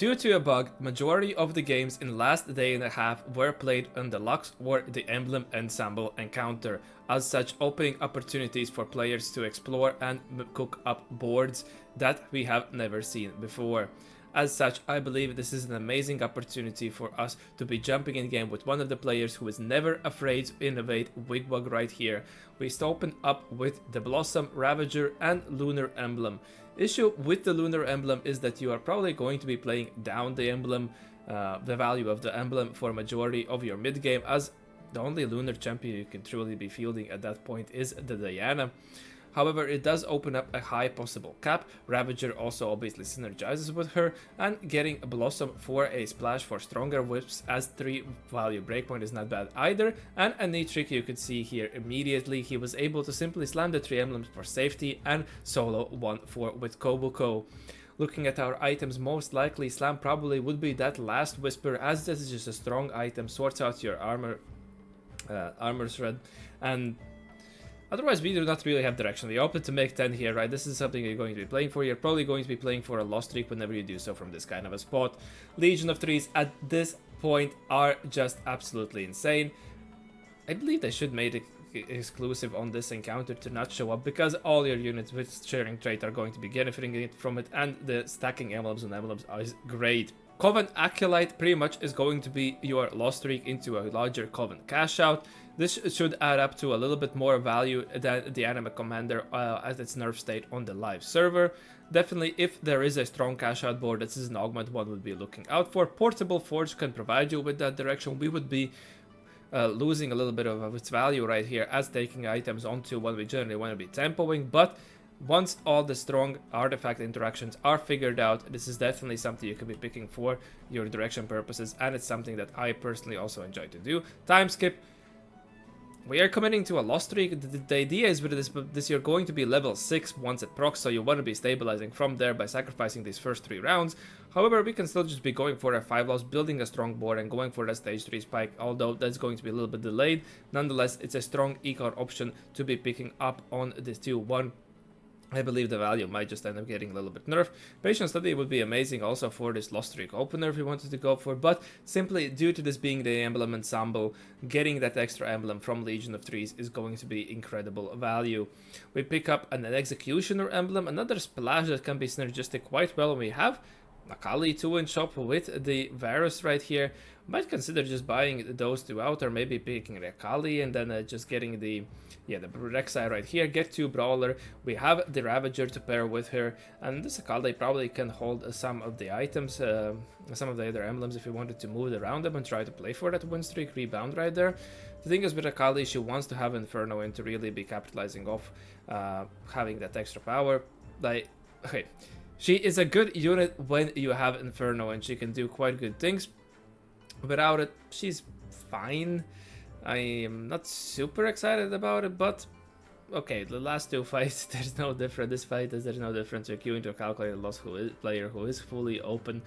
Due to a bug, majority of the games in last day and a half were played on the Lux or the Emblem ensamble encounter, as such opening opportunities for players to explore and cook up boards that we have never seen before. As such, I believe this is an amazing opportunity for us to be jumping in game with one of the players who is never afraid to innovate Wigwag right here. We open up with the Blossom, Ravager and Lunar Emblem. Issue with the Lunar Emblem is that you are probably going to be playing down the emblem, the value of the emblem for a majority of your mid game, as the only Lunar champion you can truly be fielding at that point is the Diana. However, it does open up a high possible cap. Ravager also obviously synergizes with her, and getting a Blossom for a splash for stronger whips as 3 value breakpoint is not bad either. And a neat trick you could see here immediately, he was able to simply slam the 3 emblems for safety and solo 1-4 with Kobuko. Looking at our items, most likely Slam probably would be that last Whisper, as this is just a strong item, sorts out your armor shred, and otherwise, we do not really have direction. We open to make 10 here, right? This is something you're going to be playing for. You're probably going to be playing for a lost streak whenever you do so from this kind of a spot. Legion of Threes at this point are just absolutely insane. I believe they should make it exclusive on this encounter to not show up, because all your units with sharing trait are going to be benefiting from it, and the stacking emblems on emblems is great. Coven Acolyte pretty much is going to be your lost streak into a larger Coven cash out. This should add up to a little bit more value than the Anima Commander at its nerf state on the live server. Definitely, if there is a strong cash out board, this is an augment one would be looking out for. Portable Forge can provide you with that direction. We would be losing a little bit of its value right here as taking items onto when we generally want to be tempoing, but once all the strong artifact interactions are figured out, this is definitely something you could be picking for your direction purposes, and it's something that I personally also enjoy to do. Time skip. We are committing to a lost streak. The idea is with this you're going to be level 6 once it procs, so you want to be stabilizing from there by sacrificing these first 3 rounds. However, we can still just be going for a 5 loss, building a strong board and going for the stage 3 spike, although that's going to be a little bit delayed. Nonetheless, it's a strong econ option to be picking up on this 2-1. I believe the value might just end up getting a little bit nerfed. Patient Study would be amazing also for this Lost Streak opener if we wanted to go for, but simply due to this being the emblem ensemble, getting that extra emblem from Legion of Threes is going to be incredible value. We pick up an Executioner emblem, another splash that can be synergistic quite well. We have Akali 2 in shop with the Varus right here. Might consider just buying those 2 out, or maybe picking the Akali and then just getting the Rek'Sai right here. Get 2 Brawler. We have the Ravager to pair with her, and this Akali probably can hold some of the items, some of the other emblems if you wanted to move it around them and try to play for that win streak rebound right there. The thing is with Akali, she wants to have Inferno in to really be capitalizing off having that extra power. Like, okay, she is a good unit when you have Inferno, and she can do quite good things. Without it, she's fine. I am not super excited about it, but okay, the last 2 fights, there's no difference. This fight, there's no difference. You're queuing to a calculated loss player who is fully open.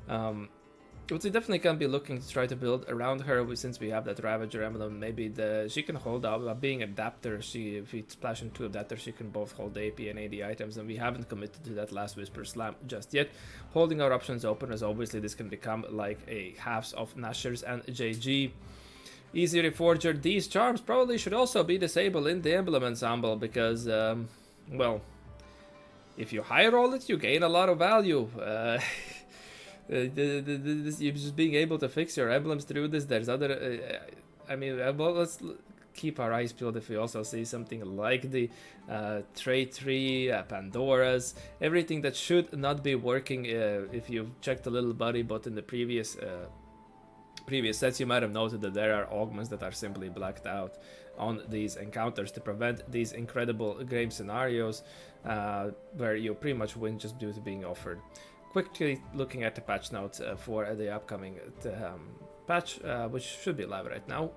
But we definitely can be looking to try to build around her, since we have that Ravager emblem. Maybe she can hold up, being adapter. If we splash into adapter, she can both hold AP and AD items, and we haven't committed to that last Whisper Slam just yet. Holding our options open, as obviously this can become like a halves of Nashers and JG. Easy Reforger. These charms probably should also be disabled in the emblem ensemble, because, well, if you high roll it, you gain a lot of value. You're just being able to fix your emblems through this. There's other, I mean, well, let's keep our eyes peeled if we also see something like the Trade Tree, Pandora's, everything that should not be working. If you've checked a little buddy, but in the previous sets, you might have noted that there are augments that are simply blacked out on these encounters to prevent these incredible game scenarios where you pretty much win just due to being offered. Quickly looking at the patch notes for the upcoming patch, which should be live right now,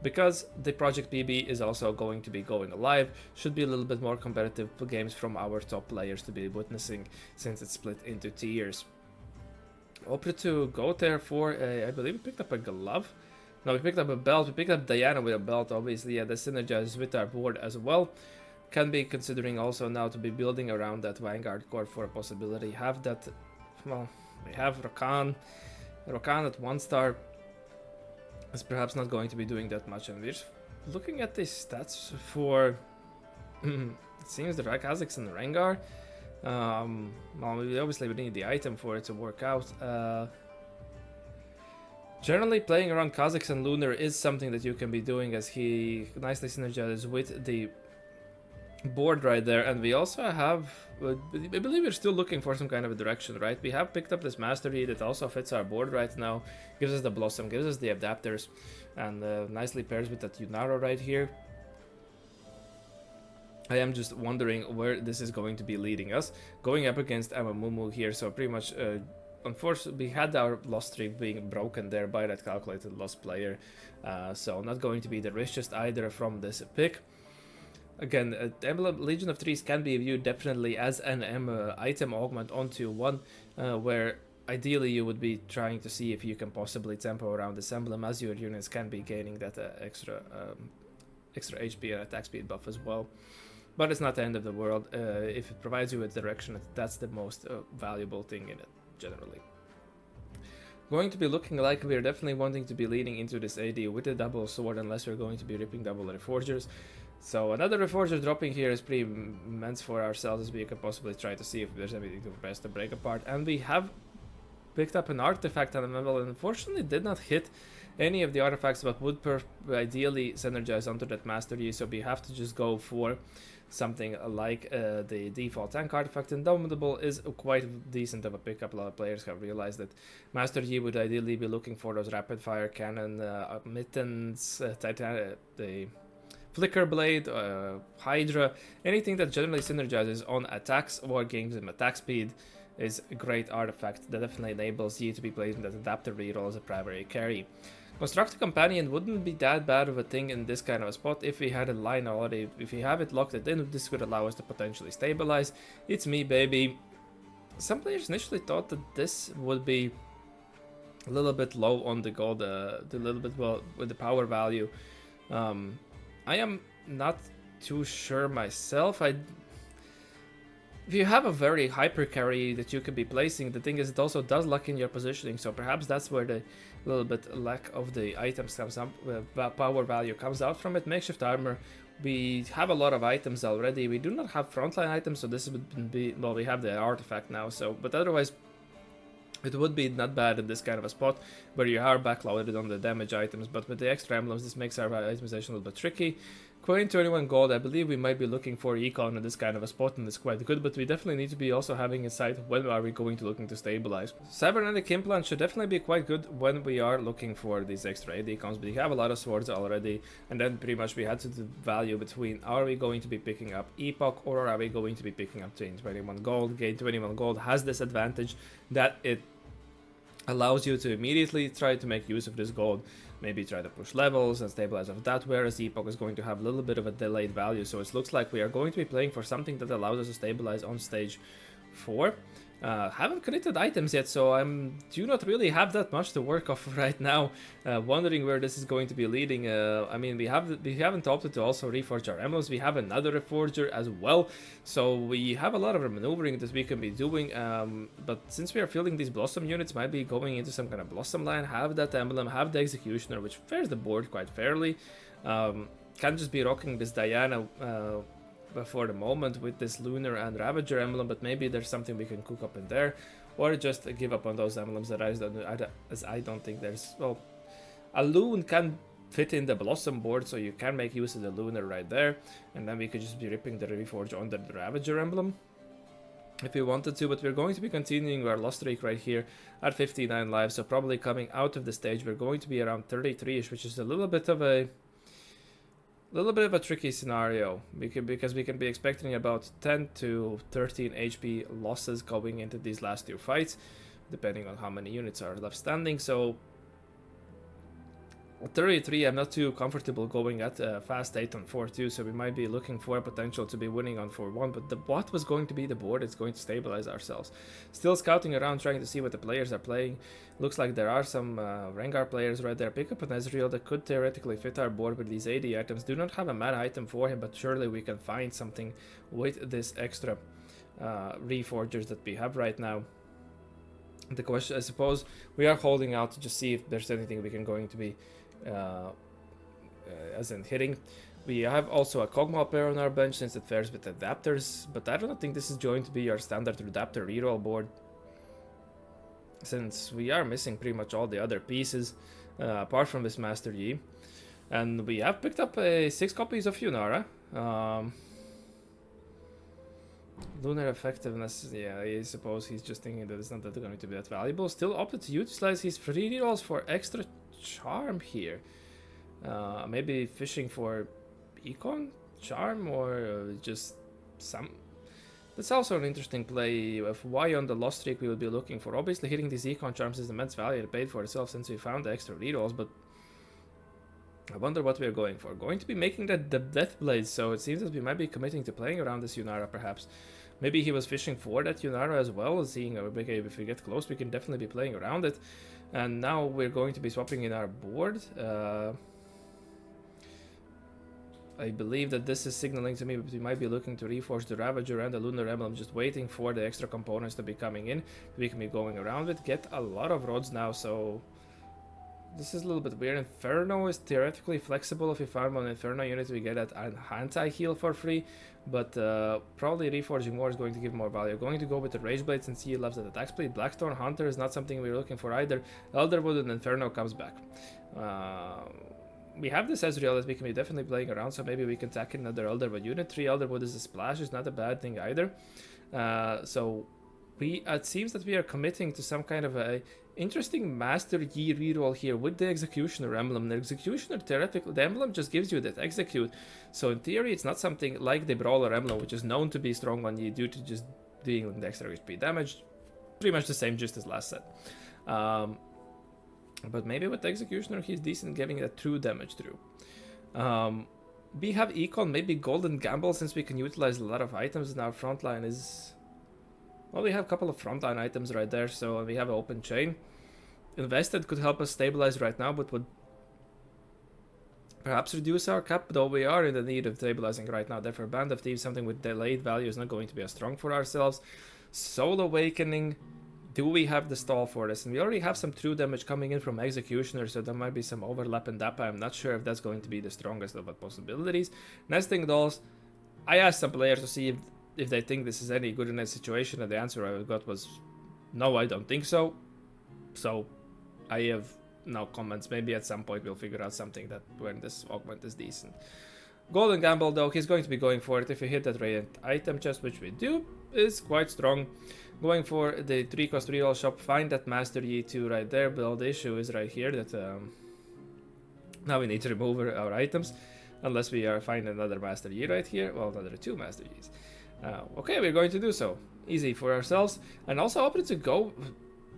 because the Project PB is also going to be going live. Should be a little bit more competitive games from our top players to be witnessing, since it's split into tiers. Opted to go there for, I believe we picked up a glove. No, we picked up a belt. We picked up Diana with a belt, obviously. Yeah, that synergizes with our board as well. Can be considering also now to be building around that Vanguard core for a possibility. Have that, well, We have Rakan. Rakan at 1 star is perhaps not going to be doing that much, and we're looking at the stats for it seems the Kazakhs and the Rengar. Well, we obviously need the item for it to work out. Generally, playing around Kazakhs and Lunar is something that you can be doing, as he nicely synergizes with the board right there. And we also have, I believe we're still looking for some kind of a direction, right? We have picked up this Mastery that also fits our board right now, gives us the Blossom, gives us the adapters, and nicely pairs with that Yunara right here. I am just wondering where this is going to be leading us. Going up against Amamumu here, so pretty much, unfortunately, we had our loss streak being broken there by that calculated loss player. So not going to be the richest either from this pick. Again, Emblem Legion of Trees can be viewed definitely as an item augment onto one, where ideally you would be trying to see if you can possibly tempo around this emblem, as your units can be gaining that extra HP and attack speed buff as well. But it's not the end of the world. If it provides you with direction, that's the most valuable thing in it, generally. Going to be looking like we're definitely wanting to be leading into this AD with a double sword, unless we're going to be ripping double Reforgers. So another Reforger dropping here is pretty immense for ourselves, as we can possibly try to see if there's anything to press to break apart. And we have picked up an artifact on the level, and unfortunately did not hit any of the artifacts, but would ideally synergize onto that Mastery, so we have to just go for something like the default tank artifact. Indomitable is quite decent of a pickup. A lot of players have realized that Master Yi would ideally be looking for those rapid fire cannon, mittens, the flicker blade, Hydra, anything that generally synergizes on attacks or gains them attack speed is a great artifact that definitely enables Yi to be played in that adapter reroll as a primary carry. Construct a Companion wouldn't be that bad of a thing in this kind of a spot if we had a line already. If we have it locked in, this could allow us to potentially stabilize. It's me, baby. Some players initially thought that this would be a little bit low on the gold, a little bit well with the power value. I am not too sure myself. If you have a very hyper carry that you can be placing, the thing is it also does lock in your positioning, so perhaps that's where the little bit lack of the items comes up, power value comes out from it. Makeshift armor, we have a lot of items already. We do not have frontline items, so this would be, well, we have the artifact now, so, but otherwise it would be not bad in this kind of a spot where you are backloaded on the damage items, but with the extra emblems this makes our itemization a little bit tricky. Coin 21 gold, I believe we might be looking for econ in this kind of a spot, and it's quite good, but we definitely need to be also having in sight when are we going to looking to stabilize. Cybernetic implant should definitely be quite good when we are looking for these extra AD econs, but we have a lot of swords already, and then pretty much we had to value between are we going to be picking up Epoch or are we going to be picking up Gain 21 gold. Gain 21 gold has this advantage that it allows you to immediately try to make use of this gold, maybe try to push levels and stabilize off that, whereas Epoch is going to have a little bit of a delayed value, so it looks like we are going to be playing for something that allows us to stabilize on stage 4. Haven't created items yet, so I do not really have that much to work off right now. Wondering where this is going to be leading. I mean, we haven't opted to also reforge our emblems. We have another reforger as well, so we have a lot of maneuvering that we can be doing. But since we are fielding these blossom units, might be going into some kind of blossom line. Have that emblem, have the executioner, which fares the board quite fairly. Can just be rocking this Diana. For the moment with this Lunar and Ravager emblem, but maybe there's something we can cook up in there, or just give up on those emblems that I don't think there's, well, a Loon can fit in the Blossom board, so you can make use of the Lunar right there, and then we could just be ripping the Reforge on the Ravager emblem if we wanted to, but we're going to be continuing our loss streak right here at 59 lives, so probably coming out of the stage we're going to be around 33ish, which is a little bit of a tricky scenario, because we can be expecting about 10 to 13 HP losses going into these last 2 fights, depending on how many units are left standing. So at 33, I'm not too comfortable going at fast 8 on 4-2, so we might be looking for a potential to be winning on 4-1, but what was going to be the board is going to stabilize ourselves. Still scouting around, trying to see what the players are playing. Looks like there are some Rengar players right there. Pick up an Ezreal that could theoretically fit our board with these AD items. Do not have a mana item for him, but surely we can find something with this extra Reforgers that we have right now. The question, I suppose, we are holding out to just see if there's anything we can going to be as in hitting. We have also a Kog'Maw pair on our bench since it fares with adapters, but I don't think this is going to be our standard adapter reroll board, since we are missing pretty much all the other pieces apart from this Master Yi. And we have picked up 6 copies of Yunara. Lunar effectiveness, yeah, I suppose he's just thinking that it's not that going to be that valuable. Still opted to utilize his free rerolls for extra charm here. Maybe fishing for econ charm, or just some. That's also an interesting play of why on the lost streak we will be looking for. Obviously hitting these econ charms is immense value, it paid for itself since we found the extra rerolls, but I wonder what we're going for. Going to be making the Death Blade, so it seems that we might be committing to playing around this Yunara perhaps. Maybe he was fishing for that Yunara as well, seeing okay, if we get close we can definitely be playing around it. And now we're going to be swapping in our board. I believe that this is signaling to me that we might be looking to reforge the Ravager and the Lunar Emblem, just waiting for the extra components to be coming in. We can be going around it, get a lot of rods now, so this is a little bit weird. Inferno is theoretically flexible. If we farm on Inferno unit, we get an anti-heal for free, but probably reforging more is going to give more value. Going to go with the Rage Blade since he loves that attack speed. Blackthorn Hunter is not something we're looking for either. Elderwood and Inferno comes back. We have this Ezreal that we can be definitely playing around, so maybe we can tack in another Elderwood unit. 3 Elderwood is a splash, is not a bad thing either. So it seems that we are committing to some kind of a interesting Master Yi reroll here with the Executioner emblem. The Executioner, theoretically, the emblem just gives you that execute. So in theory, it's not something like the Brawler emblem, which is known to be strong on Yi due to just dealing the extra HP damage. Pretty much the same just as last set. But maybe with the Executioner, he's decent giving that true damage through. We have Econ, maybe Golden Gamble, since we can utilize a lot of items in our front line is... Well, we have a couple of frontline items right there, so we have an open chain. Invested could help us stabilize right now, but would perhaps reduce our cap, though we are in the need of stabilizing right now. Therefore, Band of Thieves, something with delayed value, is not going to be as strong for ourselves. Soul Awakening, do we have the stall for this? And we already have some true damage coming in from Executioner, so there might be some overlap in that, but I'm not sure if that's going to be the strongest of the possibilities. Nesting Dolls, I asked some players to see if they think this is any good in a situation, and the answer I got was no, I don't think so. So I have no comments. Maybe at some point we'll figure out something that when this augment is decent. Golden Gamble, though, he's going to be going for it. If we hit that radiant item chest, which we do, is quite strong. Going for the 3-cost reroll shop, find that Master Yi 2 right there, but the issue is right here that now we need to remove our items, unless we are find another Master Yi right here. Well, another 2 Master Yis. Okay, we're going to do so. Easy for ourselves. And also opted to go...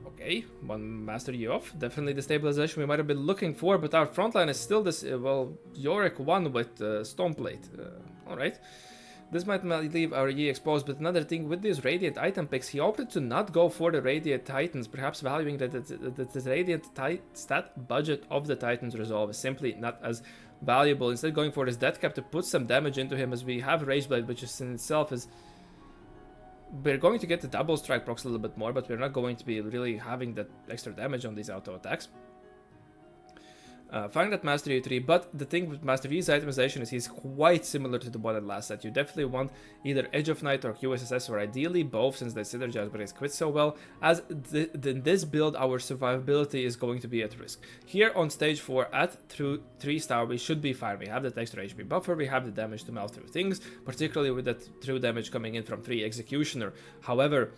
Okay, 1 Master Yi off. Definitely the stabilization we might have been looking for, but our frontline is still this... well, Yorick 1 with Stoneplate. Alright. This might leave our Yi exposed, but another thing with these Radiant item picks, he opted to not go for the Radiant Titans, perhaps valuing that the Radiant stat budget of the Titans Resolve is simply not as valuable. Instead going for this Death Cap to put some damage into him, as we have Rage Blade, which is in itself is... We're going to get the double strike procs a little bit more, but we're not going to be really having that extra damage on these auto attacks. Find that Master Yi 3, but the thing with Master Yi's itemization is he's quite similar to the one in last set. You definitely want either Edge of Night or QSSS, or ideally both, since they synergize with his quit so well. As in this build, our survivability is going to be at risk. Here on stage 4 at 3-star, we should be fine. We have that extra HP buffer, we have the damage to melt through things, particularly with that true damage coming in from 3 Executioner. However,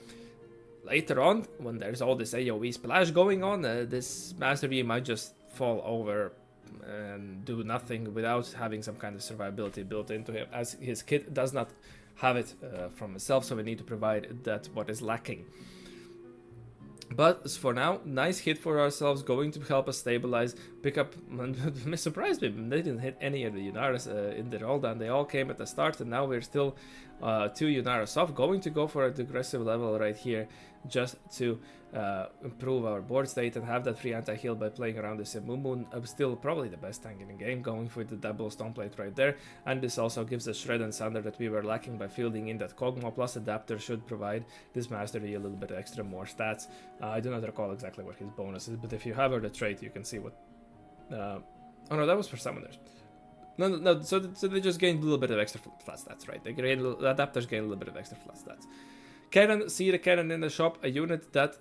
later on, when there's all this AoE splash going on, this Master Yi might just fall over and do nothing without having some kind of survivability built into him, as his kit does not have it from himself, so we need to provide that what is lacking. But for now, nice hit for ourselves, going to help us stabilize. pick up. Surprised me, they didn't hit any of the Yunaras in the rolldown. They all came at the start, and now we're still 2 Yunaras off. Going to go for an aggressive level right here, just to improve our board state and have that free anti-heal by playing around the Semumu. Still probably the best tank in the game, going for the double stone plate right there. And this also gives us shred and sunder that we were lacking by fielding in that Kog'Maw, plus adapter should provide this mastery a little bit extra more stats. I do not recall exactly what his bonus is, but if you have the trait, you can see what... oh no, that was for summoners. No, so they just gained a little bit of extra flat stats, right? The adapters gain a little bit of extra flat stats. Cannon, see the cannon in the shop, a unit that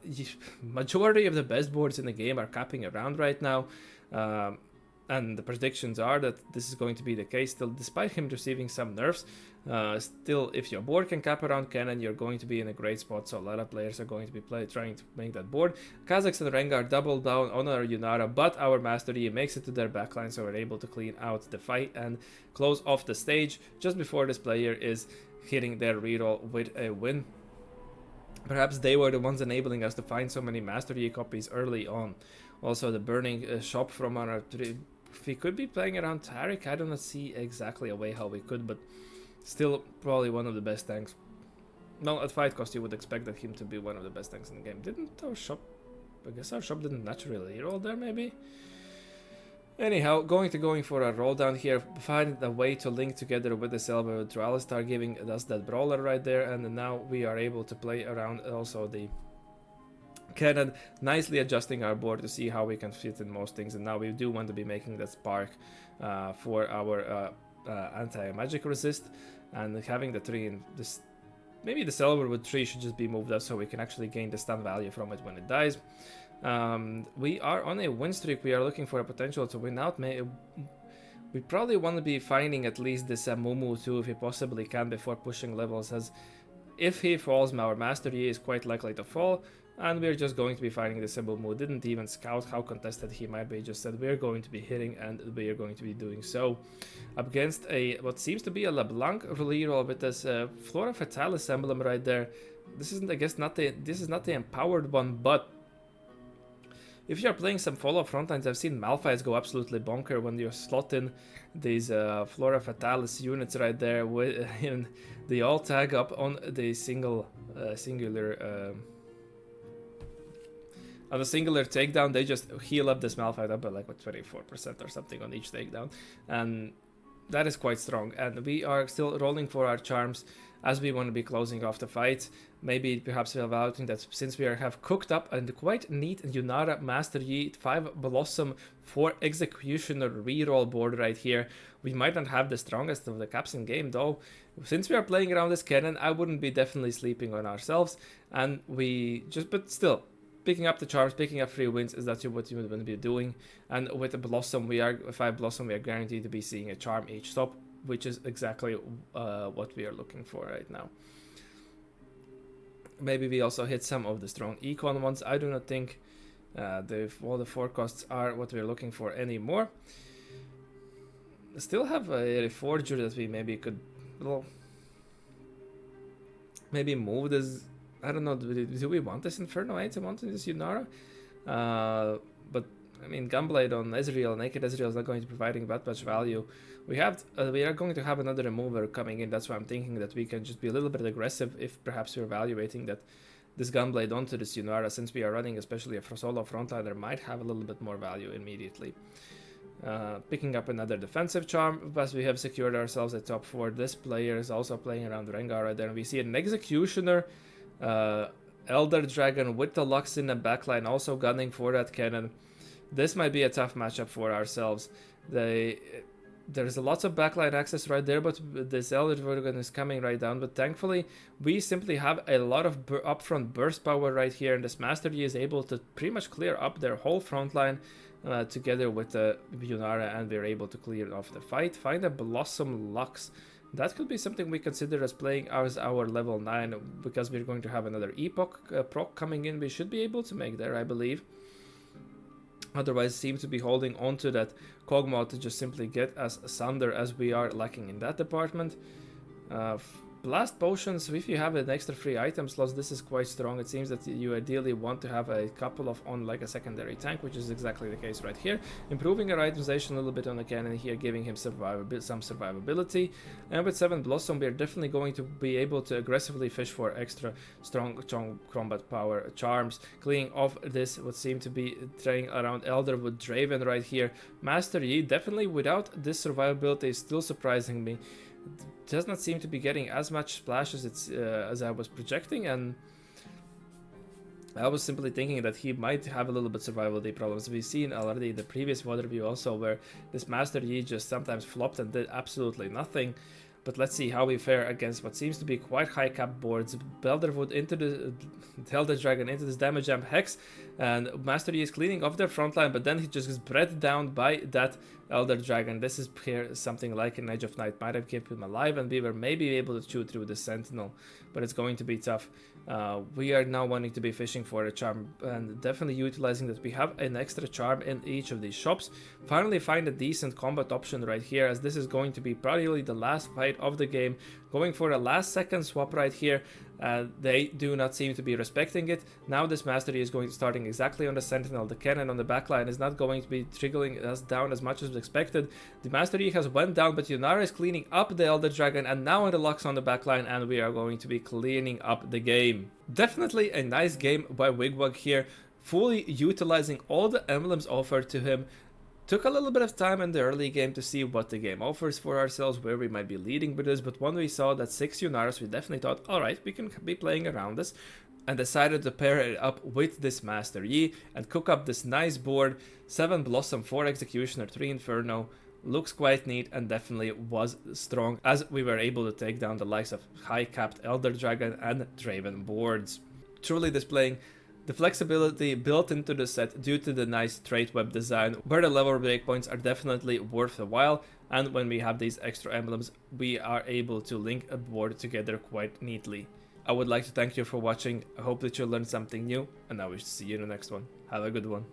majority of the best boards in the game are capping around right now. And the predictions are that this is going to be the case still, despite him receiving some nerfs. Still, if your board can cap around cannon, you're going to be in a great spot. So a lot of players are going to be trying to make that board. Kazakhs and Rengar double down on our Yunara, but our Master Yi makes it to their backline, so we're able to clean out the fight and close off the stage just before this player is hitting their reroll with a win. Perhaps they were the ones enabling us to find so many Master Yi copies early on. Also, the burning shop from our... If we could be playing around Taric, I do not see exactly a way how we could, but still probably one of the best tanks. No, at fight cost you would expect that him to be one of the best tanks in the game. Didn't our shop... I guess our shop didn't naturally roll there, maybe? Anyhow, going for a roll down here, find a way to link together with the Silver with Alistar, giving us that brawler right there, and now we are able to play around also the cannon, nicely adjusting our board to see how we can fit in most things. And now we do want to be making that spark for our anti-magic resist, and having the 3 in this. Maybe the Silver with 3 should just be moved up so we can actually gain the stun value from it when it dies. We are on a win streak. We are looking for a potential to win out. We probably want to be finding at least this Mumu too, if we possibly can, before pushing levels, as if he falls, our Master Yi is quite likely to fall, and we're just going to be finding this Mumu. Didn't even scout how contested he might be, just said we're going to be hitting, and we are going to be doing so. Up against a what seems to be a LeBlanc reroll with this Flora Fatalis emblem right there. This isn't, I guess, this is not the empowered one, but if you're playing some follow frontlines, I've seen Malphites go absolutely bonker when you slot in these Flora Fatalis units right there, and they all tag up on the singular takedown. They just heal up this Malphite up by like what, 24% or something on each takedown, and that is quite strong. And we are still rolling for our charms as we want to be closing off the fight. Maybe perhaps we're evaluating that since we have cooked up and quite neat Yunara Master Yi 5 Blossom 4 Executioner reroll board right here, we might not have the strongest of the caps in game though. Since we are playing around this cannon, I wouldn't be definitely sleeping on ourselves, and but still, picking up the charms, picking up free wins is that's what you would want to be doing. And with the Blossom, 5 Blossom, we are guaranteed to be seeing a charm each stop, which is exactly what we are looking for right now. Maybe we also hit some of the strong econ ones. I do not think all the forecasts are what we're looking for anymore. Still have a Reforger that we maybe could, well, maybe move this. I don't know, do we want this Inferno item onto this Yunara? But I mean, Gunblade on Ezreal, Naked Ezreal is not going to be providing that much value. We are going to have another remover coming in. That's why I'm thinking that we can just be a little bit aggressive if perhaps we're evaluating that this Gunblade onto this Yunara, since we are running especially a solo frontliner, might have a little bit more value immediately. Picking up another defensive charm, as we have secured ourselves a top 4. This player is also playing around Rengar right there, and we see an Executioner, Elder Dragon with the Lux in the backline, also gunning for that cannon. This might be a tough matchup for ourselves. There's lots of backline access right there, but this Elder Dragon is coming right down. But thankfully, we simply have a lot of upfront burst power right here, and this Master Yi is able to pretty much clear up their whole front line together with the Yunara, and we're able to clear off the fight. Find a Blossom Lux. That could be something we consider as playing as our level 9, because we're going to have another Epoch proc coming in. We should be able to make there, I believe. Otherwise, seem to be holding on to that Kog'Maw to just simply get us asunder, as we are lacking in that department. blast potions, if you have an extra free item slots, this is quite strong. It seems that you ideally want to have a couple of on like a secondary tank, which is exactly the case right here. Improving our itemization a little bit on the cannon here, giving him some survivability. And with 7 Blossom, we're definitely going to be able to aggressively fish for extra strong combat power charms, cleaning off this what seemed to be trying around Elderwood Draven right here. Master Yi, definitely without this survivability, is still surprising me. Does not seem to be getting as much splash as I was projecting, and I was simply thinking that he might have a little bit survivability problems. We've seen already in the previous water view also where this Master Yi just sometimes flopped and did absolutely nothing. But let's see how we fare against what seems to be quite high cap boards. Belderwood into the Elder Dragon into this damage jump Hex, and Master Yi is cleaning off their front line, but then he just gets bred down by that Elder Dragon. This is here something like an Edge of Night might have kept him alive, and we were maybe able to chew through the Sentinel, but it's going to be tough. We are now wanting to be fishing for a charm, and definitely utilizing that we have an extra charm in each of these shops. Finally find a decent combat option right here, as this is going to be probably the last fight of the game. Going for a last second swap right here. They do not seem to be respecting it. Now this Master Yi is going to starting exactly on the Sentinel. The cannon on the backline is not going to be triggering us down as much as expected. The Master Yi has went down, but Yunara is cleaning up the Elder Dragon, and now in the Lux on the backline, and we are going to be cleaning up the game. Definitely a nice game by Wigwag here, fully utilizing all the emblems offered to him. Took a little bit of time in the early game to see what the game offers for ourselves, where we might be leading with this, but when we saw that 6 Yunaras, we definitely thought, alright, we can be playing around this, and decided to pair it up with this Master Yi and cook up this nice board. 7 Blossom, 4 Executioner, 3 Inferno. Looks quite neat and definitely was strong, as we were able to take down the likes of high capped Elder Dragon and Draven boards. Truly displaying the flexibility built into the set due to the nice trait web design, where the level breakpoints are definitely worth a while, and when we have these extra emblems, we are able to link a board together quite neatly. I would like to thank you for watching. I hope that you learned something new, and I wish to see you in the next one. Have a good one.